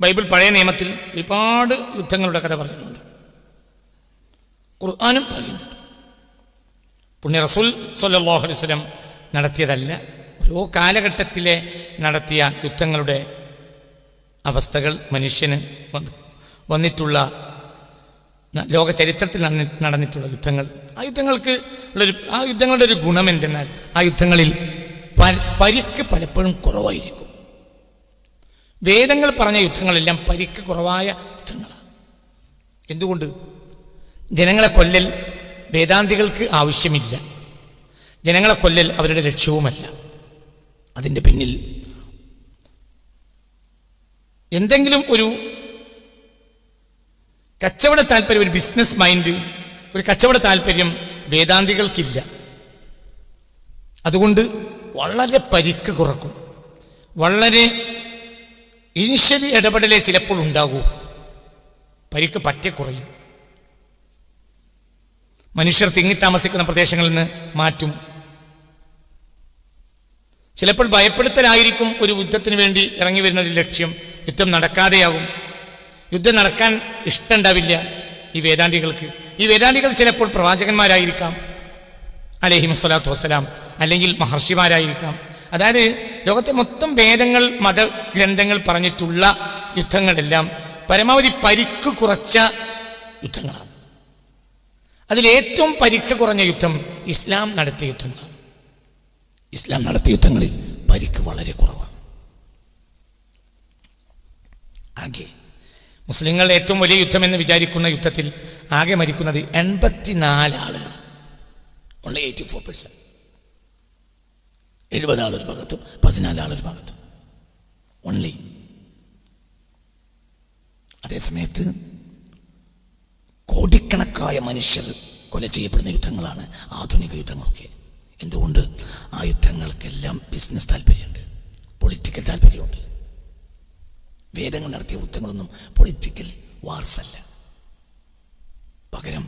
Bible പഴയ നിയമത്തിൽ ഒരുപാട് യുദ്ധങ്ങളുടെ കഥ പറയുന്നുണ്ട്, ഖുർആനും പറയുന്നുണ്ട്. പുണ്യ റസൂൽ സ്വല്ലല്ലാഹു അലൈഹി വസല്ലം നടത്തിയതല്ല, ഓരോ കാലഘട്ടത്തിലെ നടത്തിയ യുദ്ധങ്ങളുടെ അവസ്ഥകൾ മനുഷ്യന് വന്നിട്ടുള്ള ലോക ചരിത്രത്തിൽ നടന്നിട്ടുള്ള യുദ്ധങ്ങൾ. ആ യുദ്ധങ്ങളുടെ ഒരു ഗുണം എന്തെന്നാൽ ആ യുദ്ധങ്ങളിൽ പരിക്ക് പലപ്പോഴും കുറവായിരിക്കും. വേദങ്ങൾ പറഞ്ഞ യുദ്ധങ്ങളെല്ലാം പരിക്ക് കുറവായ യുദ്ധങ്ങളാണ്. എന്തുകൊണ്ട്? ജനങ്ങളെ കൊല്ലൽ വേദാന്തികൾക്ക് ആവശ്യമില്ല, ജനങ്ങളെ കൊല്ലൽ അവരുടെ ലക്ഷ്യവുമല്ല. അതിൻ്റെ പിന്നിൽ എന്തെങ്കിലും ഒരു കച്ചവട താല്പര്യം, ഒരു ബിസിനസ് മൈൻഡ്, ഒരു കച്ചവട താല്പര്യം വേദാന്തികൾക്കില്ല. അതുകൊണ്ട് വളരെ പരിക്ക് കുറക്കും. വളരെ ഇനിഷ്യലി ഇടപെടലേ ചിലപ്പോൾ ഉണ്ടാകൂ, പരിക്ക് പറ്റെ കുറയും. മനുഷ്യർ തിങ്ങിത്താമസിക്കുന്ന പ്രദേശങ്ങളിൽ നിന്ന് മാറ്റും. ചിലപ്പോൾ ഭയപ്പെടുത്തലായിരിക്കും ഒരു യുദ്ധത്തിന് വേണ്ടി ഇറങ്ങി വരുന്നതിൽ ലക്ഷ്യം. യുദ്ധം നടക്കാതെയാകും. യുദ്ധം നടക്കാൻ ഇഷ്ടമുണ്ടാവില്ല ഈ വേദാന്തികൾക്ക്. ഈ വേദാന്തികൾ ചിലപ്പോൾ പ്രവാചകന്മാരായിരിക്കാം അലൈഹിമുസ്സലാത്തു വസ്സലാം, അല്ലെങ്കിൽ മഹർഷിമാരായിരിക്കാം. അതായത് ലോകത്തെ മൊത്തം വേദങ്ങൾ, മതഗ്രന്ഥങ്ങൾ പറഞ്ഞിട്ടുള്ള യുദ്ധങ്ങളെല്ലാം പരമാവധി പരിക്ക് കുറച്ച യുദ്ധങ്ങളാണ്. അതിലേറ്റവും പരിക്ക് കുറഞ്ഞ യുദ്ധം ഇസ്ലാം നടത്തിയ യുദ്ധങ്ങളാണ്. ഇസ്ലാം നടത്തിയ യുദ്ധങ്ങളിൽ പരിക്ക് വളരെ കുറവാണ്. ആകെ മുസ്ലിങ്ങൾ ഏറ്റവും വലിയ യുദ്ധമെന്ന് വിചാരിക്കുന്ന യുദ്ധത്തിൽ ആകെ മരിക്കുന്നത് 84 ആളുകൾ. ഓൺലി 84%. 70 ആളൊരു ഭാഗത്തും 14 ആളൊരു ഭാഗത്തും ഓൺലി. അതേസമയത്ത് കോടിക്കണക്കായ മനുഷ്യർ കൊല ചെയ്യപ്പെടുന്ന യുദ്ധങ്ങളാണ് ആധുനിക യുദ്ധങ്ങളൊക്കെ. എന്തുകൊണ്ട്? ആ യുദ്ധങ്ങൾക്കെല്ലാം ബിസിനസ് താല്പര്യമുണ്ട്, പൊളിറ്റിക്കൽ താല്പര്യമുണ്ട്. വേദങ്ങൾ നടത്തിയ യുദ്ധങ്ങളൊന്നും പൊളിറ്റിക്കൽ വാർസ് അല്ല, പകരം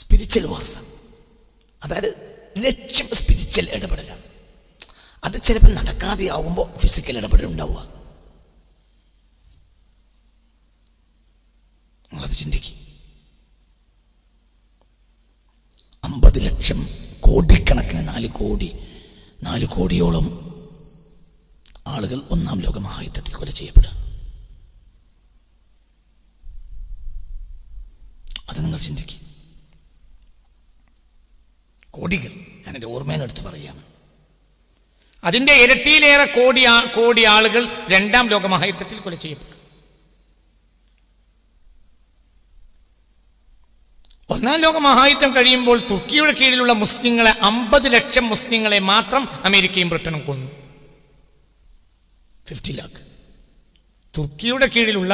സ്പിരിച്വൽ വാർസാണ്. അതായത് ലക്ഷ്യം സ്പിരിച്വൽ ഇടപെടലാണ്. അത് ചിലപ്പോൾ നടക്കാതെയാവുമ്പോൾ ഫിസിക്കൽ ഇടപെടൽ ഉണ്ടാവുക. നിങ്ങളത് ചിന്തിക്കും. 50 ലക്ഷം, കോടിക്കണക്കിന് 4 കോടിയോളം ആളുകൾ ഒന്നാം ലോക മഹായുദ്ധത്തിൽ കൊല ചെയ്യപ്പെടുക. അത് നിങ്ങൾ ചിന്തിക്കും. കോടികൾ, ഞാൻ എൻ്റെ ഓർമ്മയെന്ന് എടുത്ത് പറയുകയാണ്. അതിൻ്റെ ഇരട്ടിയിലേറെ കോടി ആളുകൾ രണ്ടാം ലോക മഹായുദ്ധത്തിൽ കൊല ചെയ്യപ്പെട്ടു. ഒന്നാം ലോക മഹായുദ്ധം കഴിയുമ്പോൾ തുർക്കിയുടെ കീഴിലുള്ള മുസ്ലിങ്ങളെ 50 ലക്ഷം മുസ്ലിങ്ങളെ മാത്രം അമേരിക്കയും ബ്രിട്ടനും കൊന്നു. 50 lakh. തുർക്കിയുടെ കീഴിലുള്ള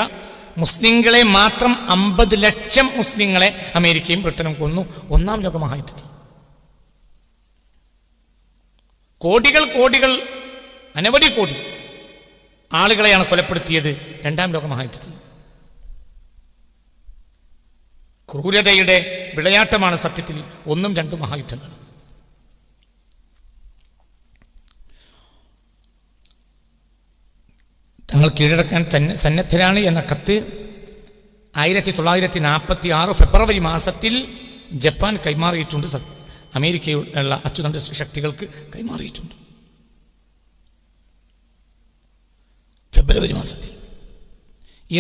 മുസ്ലിങ്ങളെ മാത്രം 50 ലക്ഷം മുസ്ലിങ്ങളെ അമേരിക്കയും ബ്രിട്ടനും കൊന്നു ഒന്നാം ലോക മഹായുദ്ധത്തിൽ. കോടികൾ, അനവധി കോടി ആളുകളെയാണ് കൊലപ്പെടുത്തിയത് രണ്ടാം ലോക മഹായുദ്ധത്തിൽ. ക്രൂരതയുടെ വിളയാട്ടമാണ് സത്യത്തിൽ 1ഉം 2ഉം മഹായുദ്ധങ്ങൾ. തങ്ങൾ കീഴടക്കാൻ സന്നദ്ധരാണ് എന്ന കത്ത് 1946 ഫെബ്രുവരി മാസത്തിൽ ജപ്പാൻ കൈമാറിയിട്ടുണ്ട്. അമേരിക്കയുള്ള അച്ചുതണ്ട് ശക്തികൾക്ക് കൈമാറിയിട്ടുണ്ട് ഫെബ്രുവരി മാസത്തിൽ.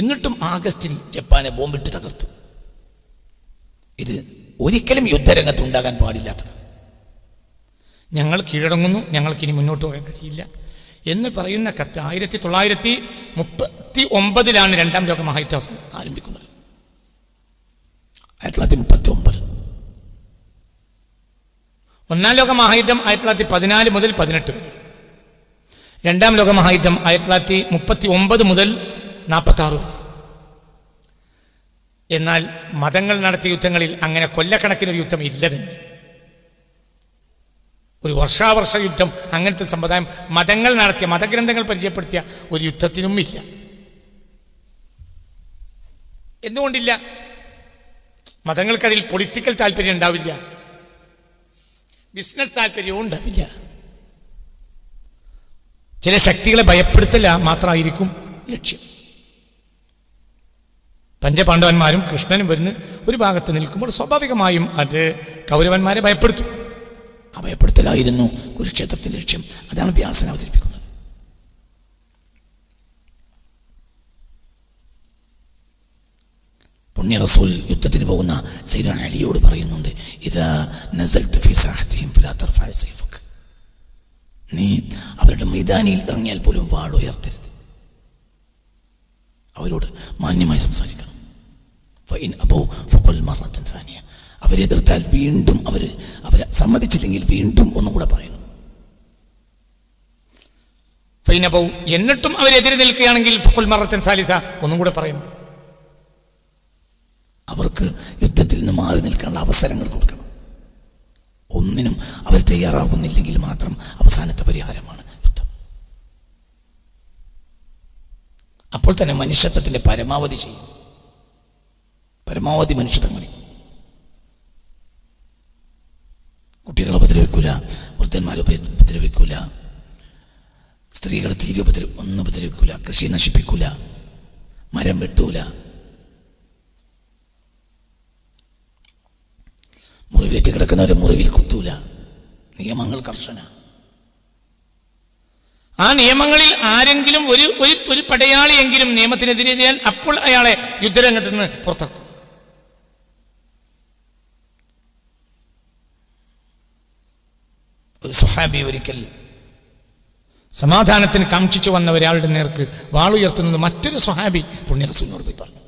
എന്നിട്ടും ആഗസ്റ്റിൽ ജപ്പാനെ ബോംബിട്ട് തകർത്തു. ഇത് ഒരിക്കലും യുദ്ധരംഗത്ത് ഉണ്ടാകാൻ പാടില്ലാത്തതാണ്. ഞങ്ങൾ കീഴടങ്ങുന്നു, ഞങ്ങൾക്കിനി മുന്നോട്ട് പോകാൻ കഴിയില്ല എന്ന് പറയുന്ന കത്ത് 1939 രണ്ടാം ലോക മഹായുദ്ധം ആരംഭിക്കുന്നത്. 1939. ഒന്നാം ലോക മഹായുദ്ധം 1914 മുതൽ 18 വരെ. രണ്ടാം ലോക മഹായുദ്ധം 1939 മുതൽ 46 വരെ. എന്നാൽ മതങ്ങൾ നടത്തിയ യുദ്ധങ്ങളിൽ അങ്ങനെ കൊല്ലക്കണക്കിനൊരു യുദ്ധം ഇല്ല തന്നെ. ഒരു വർഷാവർഷ യുദ്ധം, അങ്ങനത്തെ സമ്പ്രദായം മതങ്ങൾ നടത്തിയ, മതഗ്രന്ഥങ്ങൾ പരിചയപ്പെടുത്തിയ ഒരു യുദ്ധത്തിനും ഇല്ല. എന്തുകൊണ്ടില്ല? മതങ്ങൾക്കതിൽ പൊളിറ്റിക്കൽ താല്പര്യം ഉണ്ടാവില്ല, ബിസിനസ് താല്പര്യവും ഉണ്ടാവില്ല. ചില ശക്തികളെ ഭയപ്പെടുത്തൽ മാത്രമായിരിക്കും ലക്ഷ്യം. പഞ്ചപാണ്ഡവന്മാരും കൃഷ്ണനും വരുന്ന ഒരു ഭാഗത്ത് നിൽക്കുമ്പോൾ സ്വാഭാവികമായും അത് കൗരവന്മാരെ ഭയപ്പെടുത്തും. ആ ഭയപ്പെടുത്തലായിരുന്നു കുരുക്ഷേത്രത്തിന്റെ ലക്ഷ്യം. അതാണ് വ്യാസൻ അവതരിപ്പിക്കുന്നത്. പുണ്യ റസൂൽ യുദ്ധത്തിന് പോകുന്ന സയ്യിദുനാ അലിയോട് പറയുന്നുണ്ട്, ഇദാ നസൽത ഫീ സാഹതിഹിം ഫലാ തർഫഅ സൈഫക, നീ അവരുടെ മൈതാനിയിൽ ഇറങ്ങിയാൽ പോലും വാൾ ഉയർത്തരുത്, അവരോട് മാന്യമായി സംസാരിക്കണം. ഫഇൻ അബൗ ഫഖുൽ മറത്തൻ സാനിയ, അവരെതിർത്താൽ വീണ്ടും അവരെ സമ്മതിച്ചില്ലെങ്കിൽ വീണ്ടും ഒന്നും കൂടെ പറയണം. ഫഇൻ അബൗ, എന്നിട്ടും അവരെതിരെ നിൽക്കുകയാണെങ്കിൽ ഫഖുൽ മറത്തൻ സാലിസ, ഒന്നും കൂടെ പറയണം. അവർക്ക് യുദ്ധത്തിൽ നിന്ന് മാറി നിൽക്കാനുള്ള അവസരങ്ങൾ കൊടുക്കണം. ഒന്നിനും അവർ തയ്യാറാകുന്നില്ലെങ്കിൽ മാത്രം അവസാനത്തെ പരിഹാരമാണ് യുദ്ധം. അപ്പോൾ തന്നെ മനുഷ്യത്വത്തിന്റെ പരമാവധി ചെയ്യും. പരമാവധി മനുഷ്യത്വം കാണിക്കും. കുട്ടികളെ ഉപദ്രവിക്കൂല, വൃദ്ധന്മാരെ ഉപദ്രവിക്കൂല, സ്ത്രീകളെ തീരെ ഒന്നും ഉപദ്രവിക്കൂല, കൃഷി നശിപ്പിക്കൂല, മരം വെട്ടൂല, മുറിവേറ്റ് കിടക്കുന്നവരെ മുറിവിൽ കുത്തൂല. നിയമങ്ങൾ കർശന. ആ നിയമങ്ങളിൽ ആരെങ്കിലും ഒരു പടയാളിയെങ്കിലും നിയമത്തിനെതിരെ ചെയ്യാൻ അപ്പോൾ അയാളെ യുദ്ധരംഗത്ത് നിന്ന് പുറത്താക്കും. ഒരു സ്വഹാബി ഒരിക്കൽ സമാധാനത്തിന് കാംക്ഷിച്ചു വന്ന ഒരാളുടെ നേർക്ക് വാളുയർത്തുന്നത് മറ്റൊരു സ്വഹാബി പുണ്യ റസൂലിനോട് പോയി പറഞ്ഞു.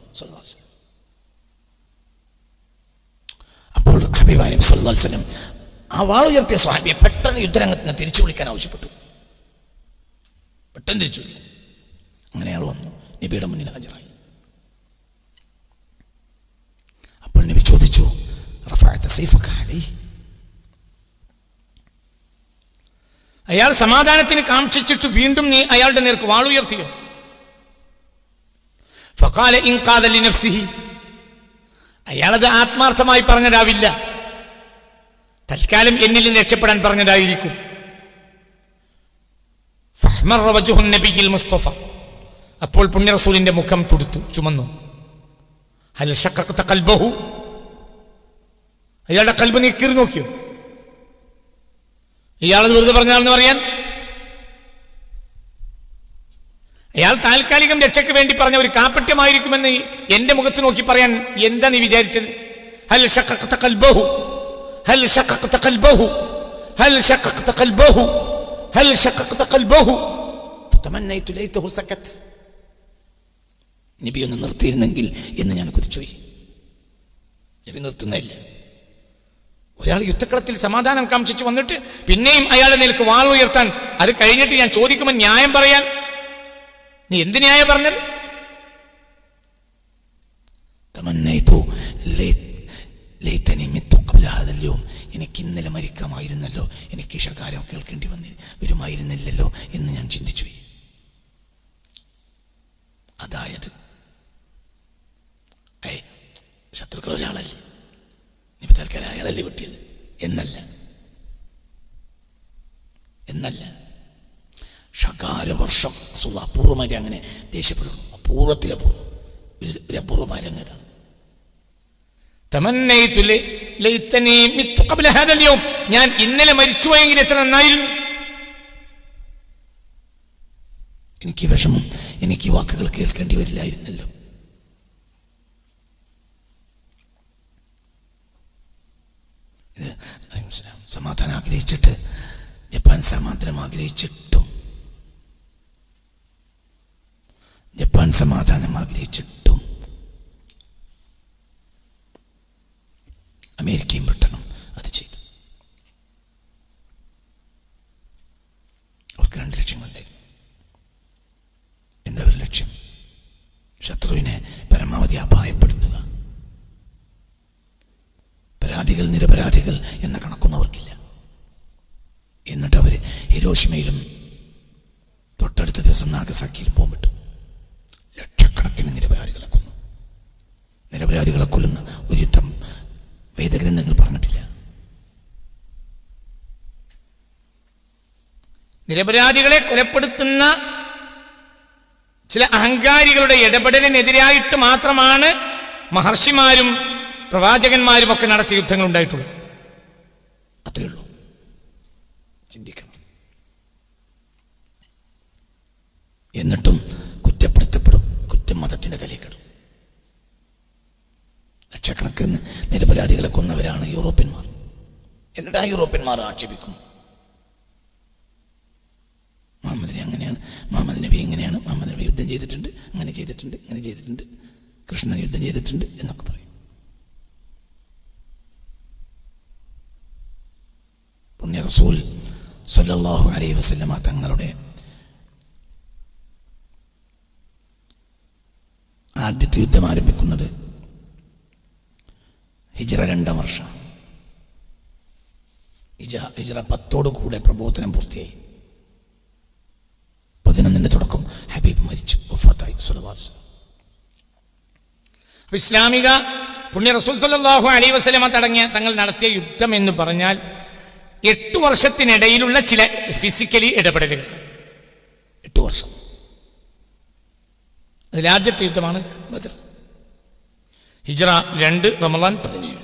അപ്പോൾ ഹബീബായ നബി സല്ലല്ലാഹു അലൈഹി വസല്ലം ആ വാളുയർത്തിയ സ്വഹാബിയെ പെട്ടെന്ന് യുദ്ധരംഗത്തിന് തിരിച്ചു വിളിക്കാൻ ആവശ്യപ്പെട്ടു. പെട്ടെന്ന് തിരിച്ചു വിളിക്കും. അങ്ങനെ അയാൾ വന്നു, നബിയുടെ മുന്നിൽ ഹാജരായി. അപ്പോൾ നബി ചോദിച്ചു, റഫഅത സൈഫക അലൈഹി, അയാൾ സമാധാനത്തിന് കാംക്ഷിച്ചിട്ട് വീണ്ടും നീ അയാളുടെ നേർക്ക് വാളുയർത്തിയോ? ഫഖാല ഇൻ ഖാദ ലിനഫ്സിഹി, അയാളത് ആത്മാർത്ഥമായി പറഞ്ഞതാവില്ല, തൽക്കാലം എന്നിൽ നിന്ന് രക്ഷപ്പെടാൻ പറഞ്ഞതായിരിക്കും. ഫഹ്മറ വജ്ഹുൻ നബിയിൽ മുസ്തഫ, അപ്പോൾ പുണ്യ റസൂലിന്റെ മുഖം തുടുത്തു, ചുമന്നു. ഹൽ ശഖഖത ഖൽബഹു, അയാളുടെ കൽബ് നീ കീറി നോക്കിയോ? ഇയാളത് വെറുതെ പറഞ്ഞാണെന്ന് പറയാൻ? അയാൾ താൽക്കാലികം രക്ഷയ്ക്ക് വേണ്ടി പറഞ്ഞ ഒരു കാപ്പട്യമായിരിക്കുമെന്ന് എന്റെ മുഖത്ത് നോക്കി പറയാൻ എന്താ നീ വിചാരിച്ചത്? ഹൽ ശഖഖത ഖൽബഹു, ഹൽ ശഖഖത ഖൽബഹു, ഹൽ ശഖഖത ഖൽബഹു, ഹൽ ശഖഖത ഖൽബഹു ഫതമന്നൈതു ലൈതഹു സകത്. നബി ഒന്ന് നിർത്തിയിരുന്നെങ്കിൽ എന്ന് ഞാൻ കൊതിച്ചുപോയി. നബി നിർത്തുന്നില്ല. ഒരാൾ യുദ്ധക്കളത്തിൽ സമാധാനം കാംക്ഷിച്ചു വന്നിട്ട് പിന്നെയും അയാളുടെ നിലക്ക് വാൾ ഉയർത്താൻ, അത് കഴിഞ്ഞിട്ട് ഞാൻ ചോദിക്കുമ്പോൾ ന്യായം പറയാൻ നീ എന്ത് ന്യായം പറഞ്ഞത്? എനിക്ക് ഇന്നലെ മരിക്കാമായിരുന്നല്ലോ, എനിക്ക് ശകാരം കേൾക്കേണ്ടി വരുമായിരുന്നില്ലല്ലോ എന്ന് ഞാൻ ചിന്തിച്ചു. അതായത് ശത്രുക്കൾ ഒരാളല്ലേ, ഇനി തൽക്കാലം അയാളല്ലേ കിട്ടിയത് എന്നല്ല. ശകാരവർഷം അപൂർവമായിട്ട് അങ്ങനെ ദേഷ്യപ്പെടുന്നു. അപൂർവത്തിലെ ഒരു അപൂർവമായ രംഗത്താണ്. ഞാൻ ഇന്നലെ മരിച്ചുപോയെങ്കിൽ എത്ര നന്നായിരുന്നു. എനിക്ക് വിഷമം, എനിക്ക് വാക്കുകൾ കേൾക്കേണ്ടി വരില്ലായിരുന്നല്ലോ. സമാധാനം ആഗ്രഹിച്ചിട്ട്, ജപ്പാൻ സമാധാനം ആഗ്രഹിച്ചിട്ടും അമേരിക്കയും ബ്രിട്ടനും അത് ചെയ്തു. അവർക്ക് 2 ലക്ഷ്യങ്ങളുണ്ടായിരുന്നു. എന്താ ഒരു ലക്ഷ്യം? ശത്രുവിനെ പരമാവധി അപായപ്പെടുത്തുക. പരാതികൾ നിരപരാധികൾ എന്ന കണക്കൊന്നും അവർക്കില്ല. എന്നിട്ട് അവർ ഹിരോഷിമയിലും തൊട്ടടുത്ത ദിവസം നാഗസാക്കിയിലും ബോംബിട്ടു. ലക്ഷക്കണക്കിന് നിരപരാധികളെ കൊന്നു. നിരപരാധികളെ കൊല്ലുന്ന ഒരു യുദ്ധം വേദഗ്രന്ഥങ്ങൾ പറഞ്ഞിട്ടില്ല. നിരപരാധികളെ കൊലപ്പെടുത്തുന്ന ചില അഹങ്കാരികളുടെ ഇടപെടലിനെതിരായിട്ട് മാത്രമാണ് മഹർഷിമാരും പ്രവാചകന്മാരും ഒക്കെ നടത്തിയ യുദ്ധങ്ങൾ ഉണ്ടായിട്ടുള്ളത്. അത്രയേ ഉള്ളൂ. ചിന്തിക്കണം. എന്നിട്ടും കുറ്റപ്പെടുത്തപ്പെടും, കുറ്റം മതത്തിന്റെ തലയിൽപ്പെടും. ലക്ഷക്കണക്കിന് നിരപരാധികളെ കൊന്നവരാണ് യൂറോപ്യന്മാർ. എന്നിട്ട് ആ യൂറോപ്യന്മാർ ആക്ഷേപിക്കും, മുഹമ്മദിനെ അങ്ങനെയാണ്, മുഹമ്മദ് നബി ഇങ്ങനെയാണ്, മുഹമ്മദ് നബി യുദ്ധം ചെയ്തിട്ടുണ്ട്, അങ്ങനെ ചെയ്തിട്ടുണ്ട്, ഇങ്ങനെ ചെയ്തിട്ടുണ്ട്, കൃഷ്ണൻ യുദ്ധം ചെയ്തിട്ടുണ്ട് എന്നൊക്കെ പറയും. പുണ്യ റസൂൽ സല്ലല്ലാഹു അലൈഹി വസല്ലമ തങ്ങളുടെ ആദ്യത്തെ യുദ്ധം ആരംഭിക്കുന്നത് ഹിജ്റ 2-ാം വർഷം. ഹിജ്റ 10 പ്രബോധനം പൂർത്തിയായി. 11 തുടക്കം ഹബീബ് മരിച്ചു, വഫാത്തായി സ്വല്ലല്ലാഹു അലൈഹി വസല്ലം. ഇസ്ലാമിക പുണ്യ റസൂൽ സല്ലല്ലാഹു അലൈഹി വസല്ലമ തങ്ങൾ നടത്തിയ യുദ്ധം എന്ന് പറഞ്ഞാൽ 8 വർഷത്തിനിടയിലുള്ള ചില ഫിസിക്കലി ഇടപെടലുകൾ. 8 വർഷം. അതിലാദ്യത്തെ യുദ്ധമാണ് ബദർ. ഹിജ്റ 2 Ramadan 17,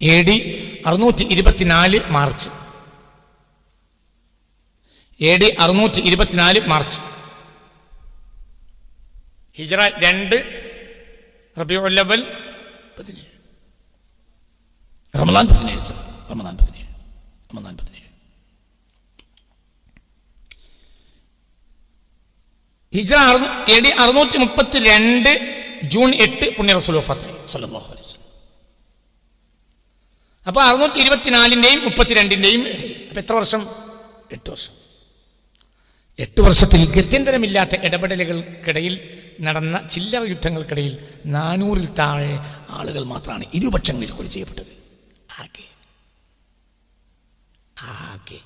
AD 624 March. AD 624 March. ഹിജ്റ 2 റബീഉൽ അവ്വൽ 17, റമളാൻ 17. ഹിജ്റ AD 632 ജൂൺ 8 പുണ്യ റസൂൽ വഫാത്തായി സ്വല്ലല്ലാഹു അലൈഹി വസല്ലം. അപ്പോൾ 624-ന്റെയും 32-ന്റെയും ഇടയിൽ. അപ്പോൾ എത്ര വർഷം? 8 വർഷം. 8 വർഷത്തിൽ ഗത്യന്തരമില്ലാത്ത ഇടപെടലുകൾക്കിടയിൽ നടന്ന ചില്ലറ യുദ്ധങ്ങൾക്കിടയിൽ 400-ൽ താഴെ ആളുകൾ മാത്രമാണ് ഇരുപക്ഷങ്ങളിൽ കൊല ചെയ്യപ്പെട്ടത്. ആകെ.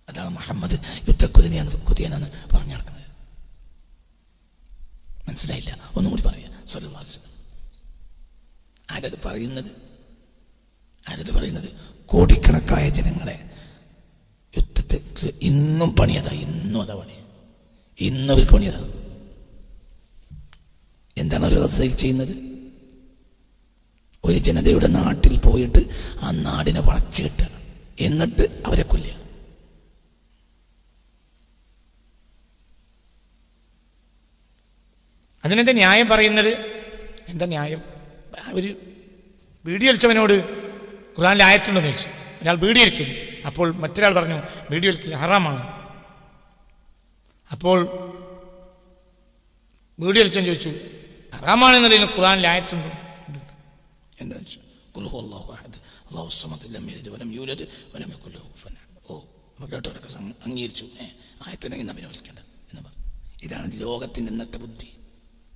അതാണ് മുഹമ്മദ് യുദ്ധക്കുതിയാണെന്ന് പറഞ്ഞു നടക്കുന്നത്. മനസ്സിലായില്ല? ഒന്നും കൂടി പറയാം. സല്ലല്ലാഹു അലൈഹി വസല്ലം. ആരത് പറയുന്നത്? കോടിക്കണക്കായ ജനങ്ങളെ യുദ്ധത്തിൽ ഇന്നും പണിയതാ. ഇന്നും അതാ പണി. ഇന്നും അവർ പണിയതാ. എന്താണ് ഒരു ഗസയിൽ ചെയ്യുന്നത്? ഒരു ജനതയുടെ നാട്ടിൽ പോയിട്ട് ആ നാടിനെ വളച്ചു കെട്ടണം, എന്നിട്ട് അവരെ കൊല്ലുക. അതിനെന്താ ന്യായം പറയുന്നത്? എന്താ ന്യായം? ഒരു ബീഡി വലിച്ചവനോട് ഖുർആനിൽ ആയത്തുണ്ടെന്ന് ചോദിച്ചു. ഒരാൾ ബീഡി വലിക്കുന്നു. അപ്പോൾ മറ്റൊരാൾ പറഞ്ഞു ബീഡി വലിക്കൽ ഹറാമാണ്. അപ്പോൾ ബീഡി വലിച്ചവൻ ചോദിച്ചു ഹറാമാണെന്നതിന് ഖുർആനിൽ ആയത്തുണ്ടോ? എന്താ വെച്ചു? ഖുൽ ഹുവല്ലാഹു അഹദ് അല്ലാഹു സമദ് ലം യലിദ് വലം യൂലദ് വലം യകുൽ ലഹു കുഫുവൻ അഹദ്. അപ്പോൾ കേട്ടവരൊക്കെ അംഗീകരിച്ചു. ആയത്തിനെങ്കിൽ നമ്മെ വലിക്കണ്ട എന്ന് പറഞ്ഞു. ഇതാണ് ലോകത്തിൻ്റെ ഇന്നത്തെ ബുദ്ധി.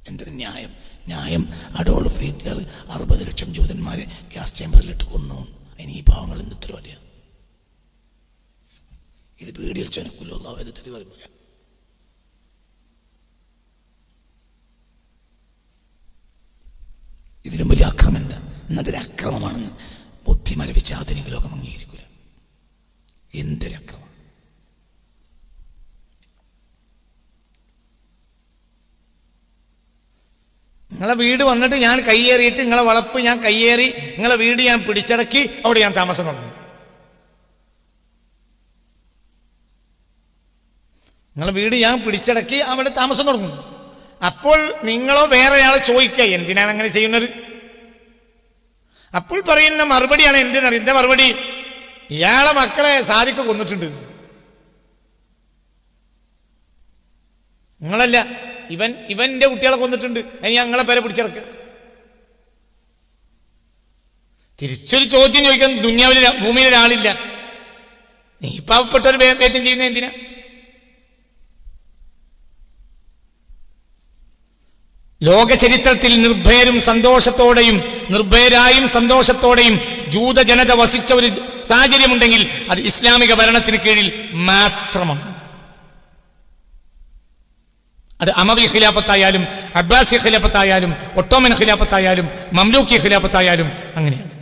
എന്തൊരു ന്യായം. അഡോൾഫ് ഹിറ്റ്ലർ 60 ലക്ഷം ജൂതന്മാരെ ഗ്യാസ് ചേമ്പറിലിട്ട് കൊന്നു. അതിന് ഈ പാവങ്ങളിൽ നിന്ന് ഉത്തരവാദിയ. ഇത് ബീഡി വലിച്ചവനെ കൊല്ലുള്ളൂ. ഇത് തെറി പറയുമ്പോൾ ഇതിലും വലിയ അക്രമം എന്താ? എന്നതൊരു അക്രമമാണെന്ന് ബുദ്ധി മരവിച്ച് ആധുനിക ലോകം അംഗീകരിക്കില്ല. എന്തൊരു അക്രമം! നിങ്ങളെ വീട് വന്നിട്ട് ഞാൻ കയ്യേറിയിട്ട്, നിങ്ങളെ വളപ്പ് ഞാൻ കയ്യേറി, നിങ്ങളെ വീട് ഞാൻ പിടിച്ചടക്കി, അവിടെ ഞാൻ താമസം തുടങ്ങി. നിങ്ങളെ വീട് ഞാൻ പിടിച്ചടക്കി അവിടെ താമസം തുടങ്ങും. അപ്പോൾ നിങ്ങളോ വേറെയാളെ ചോദിക്കുക എന്തിനാണ് അങ്ങനെ ചെയ്യുന്നത്? അപ്പോൾ പറയുന്ന മറുപടിയാണ് എന്തിനറിയ? എന്താ മറുപടി? ഇയാളെ മക്കളെ സാദിക്ക് കൊന്നിട്ടുണ്ട്. നിങ്ങളല്ല, ഇവന്റെ കുട്ടികളെ കൊന്നിട്ടുണ്ട്, അതിന് ഞങ്ങളെ പേരെ പിടിച്ചിറക്കുക. തിരിച്ചൊരു ചോദ്യം ചോദിക്കാൻ ദുനിയാവിൽ ഭൂമിയിൽ ഒരാളില്ല. നീ പാവപ്പെട്ടവർ വേദ്യം ചെയ്യുന്നത് എന്തിനാ? ലോക ചരിത്രത്തിൽ നിർഭയരായും സന്തോഷത്തോടെയും ജൂത ജനത വസിച്ച ഒരു സാഹചര്യമുണ്ടെങ്കിൽ അത് ഇസ്ലാമിക ഭരണത്തിന് കീഴിൽ മാത്രമാണ്. അത് അമവി ഖിലാഫത്തായാലും അബ്ബാസി ഖിലാഫത്തായാലും ഒട്ടോമൻ ഖിലാഫത്തായാലും മംലൂക്കി ഖിലാഫത്തായാലും അങ്ങനെയാണ്.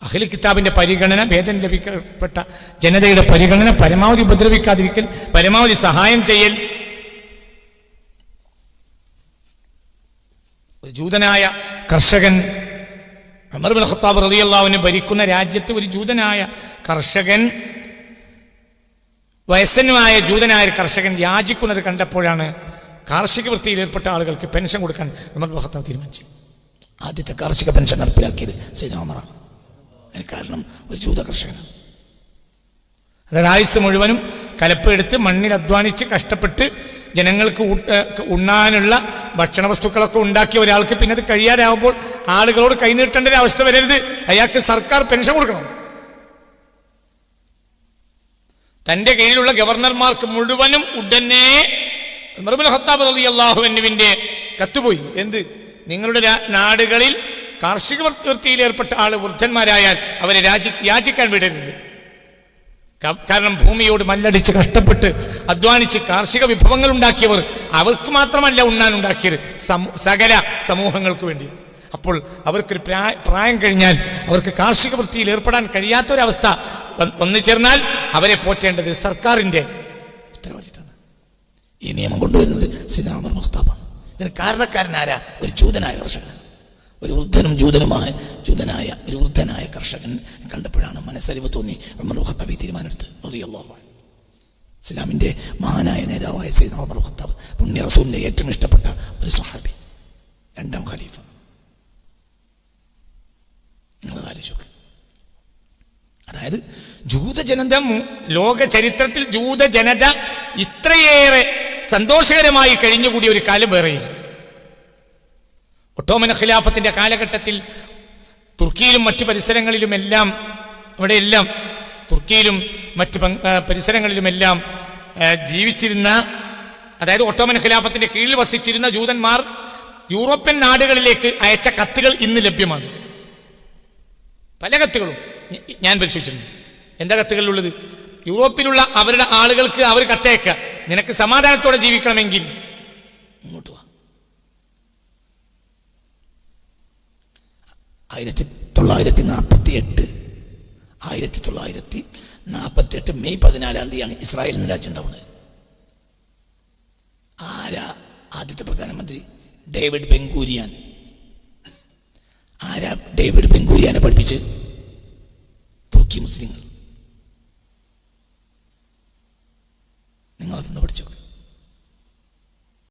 അഹ്ലു കിതാബിന്റെ പരിഗണന, വേദന ലഭിക്കപ്പെട്ട ജനതയുടെ പരിഗണന, പരമാവധി ഉപദ്രവിക്കാതിരിക്കൽ, പരമാവധി സഹായം ചെയ്യൽ. ഒരു ജൂതനായ കർഷകൻ, ഉമർ ഇബ്നു ഖത്താബ് റളിയല്ലാഹു അൻഹു ഭരിക്കുന്ന രാജ്യത്ത് ഒരു ജൂതനായ കർഷകൻ, വയസ്സനുമായ ജൂതനായ ഒരു കർഷകൻ യാചിക്കുന്നത് കണ്ടപ്പോഴാണ് കാർഷിക വൃത്തിയിൽ ഏർപ്പെട്ട ആളുകൾക്ക് പെൻഷൻ കൊടുക്കാൻ ഉമർ ഇബ്നു ഖത്താബ് തീരുമാനിച്ചു. ആദ്യത്തെ കാർഷിക പെൻഷൻ നടപ്പിലാക്കിയത് സയ്യിദ്നാ ഉമറാണ്. അതിന് കാരണം ഒരു ജൂത കർഷകനാണ്. അതായത് ആയുസ് മുഴുവനും കലപ്പെടുത്ത് മണ്ണിൽ അധ്വാനിച്ച് കഷ്ടപ്പെട്ട് ജനങ്ങൾക്ക് ഉണ്ണാനുള്ള ഭക്ഷണ വസ്തുക്കളൊക്കെ ഉണ്ടാക്കിയ ഒരാൾക്ക് പിന്നെ അത് കഴിയാറാവുമ്പോൾ ആളുകളോട് കൈനീട്ടേണ്ട ഒരു അവസ്ഥ വരരുത്. അയാൾക്ക് സർക്കാർ പെൻഷൻ കൊടുക്കണം. തൻ്റെ കീഴിലുള്ള ഗവർണർമാർക്ക് മുഴുവനും ഉടനെ ഉമർ ഇബ്നു ഖത്താബ് റളിയല്ലാഹു അൻഹുവിന്റെ കത്തുപോയി. എന്ത്? നിങ്ങളുടെ നാടുകളിൽ കാർഷിക വൃത്തിയിൽ ഏർപ്പെട്ട ആള് വൃദ്ധന്മാരായാൽ അവരെ യാചിക്കാൻ വിടരുത്. കാരണം ഭൂമിയോട് മല്ലടിച്ച് കഷ്ടപ്പെട്ട് അധ്വാനിച്ച് കാർഷിക വിഭവങ്ങൾ ഉണ്ടാക്കിയവർ അവർക്ക് മാത്രമല്ല ഉണ്ണാൻ ഉണ്ടാക്കിയത്, സകല സമൂഹങ്ങൾക്ക് വേണ്ടി. അപ്പോൾ അവർക്കൊരു പ്രായം കഴിഞ്ഞാൽ അവർക്ക് കാർഷിക വൃത്തിയിൽ ഏർപ്പെടാൻ കഴിയാത്തൊരവസ്ഥ വന്നു ചേർന്നാൽ അവരെ പോറ്റേണ്ടത് സർക്കാരിൻ്റെ ഉത്തരവാദിത്തമാണ്. ഈ നിയമം കൊണ്ടുവരുന്നത് സയ്യിദ്നാ ഉമർ ഇബ്നു ഖത്താബാണ്. ഇതിന് കാരണക്കാരനാരാ? ഒരു ജൂതനായ കർഷകൻ. ഒരു ജൂതനായ ഒരു വൃദ്ധനായ കർഷകൻ കണ്ടപ്പോഴാണ് മനസ്സലിവ് തോന്നി ഉമർ ഇബ്നു ഖത്താബ് തീരുമാനമെടുത്ത്. റളിയല്ലാഹു അൻഹു ഇസ്ലാമിൻ്റെ മഹാനായ നേതാവായ സയ്യിദ്നാ ഉമർ ഇബ്നു ഖത്താബ്, പുണ്യ റസൂലിൻ്റെ ഏറ്റവും ഇഷ്ടപ്പെട്ട ഒരു സ്വഹാബി, രണ്ടാം ഖലീഫ. അതായത് ജൂതജനത, ലോക ചരിത്രത്തിൽ ജൂതജനത ഇത്രയേറെ സന്തോഷകരമായി കഴിഞ്ഞുകൂടിയ ഒരു കാലം വേറെയില്ല. ഒട്ടോമൻ ഖിലാഫത്തിന്റെ കാലഘട്ടത്തിൽ തുർക്കിയിലും മറ്റു പരിസരങ്ങളിലുമെല്ലാം, അവിടെയെല്ലാം തുർക്കിയിലും മറ്റു പരിസരങ്ങളിലുമെല്ലാം ജീവിച്ചിരുന്ന, അതായത് ഒട്ടോമൻ ഖിലാഫത്തിന്റെ കീഴിൽ വസിച്ചിരുന്ന ജൂതന്മാർ യൂറോപ്യൻ നാടുകളിലേക്ക് അയച്ച കത്തുകൾ ഇന്ന് ലഭ്യമാണ്. പല കത്തുകളും ഞാൻ പരിശോധിച്ചിട്ടുണ്ട്. എന്താ കത്തുകളിലുള്ളത്? യൂറോപ്പിലുള്ള അവരുടെ ആളുകൾക്ക് അവർ കത്തയക്കുക, നിനക്ക് സമാധാനത്തോടെ ജീവിക്കണമെങ്കിൽ ഇങ്ങോട്ട് വാ. 1948 മെയ് 14 ഇസ്രായേലിന് രാജ്യം ഉണ്ടാവുന്നത്. ആരാ ആദ്യത്തെ പ്രധാനമന്ത്രി? ഡേവിഡ് ബെൻഗൂരിയാൻ. ആരാ ഡേവിഡ് ബെൻഗൂരിയാനെ പഠിപ്പിച്ച്? തുർക്കി മുസ്ലിങ്ങൾ. നിങ്ങളതൊന്ന് പഠിച്ചോ.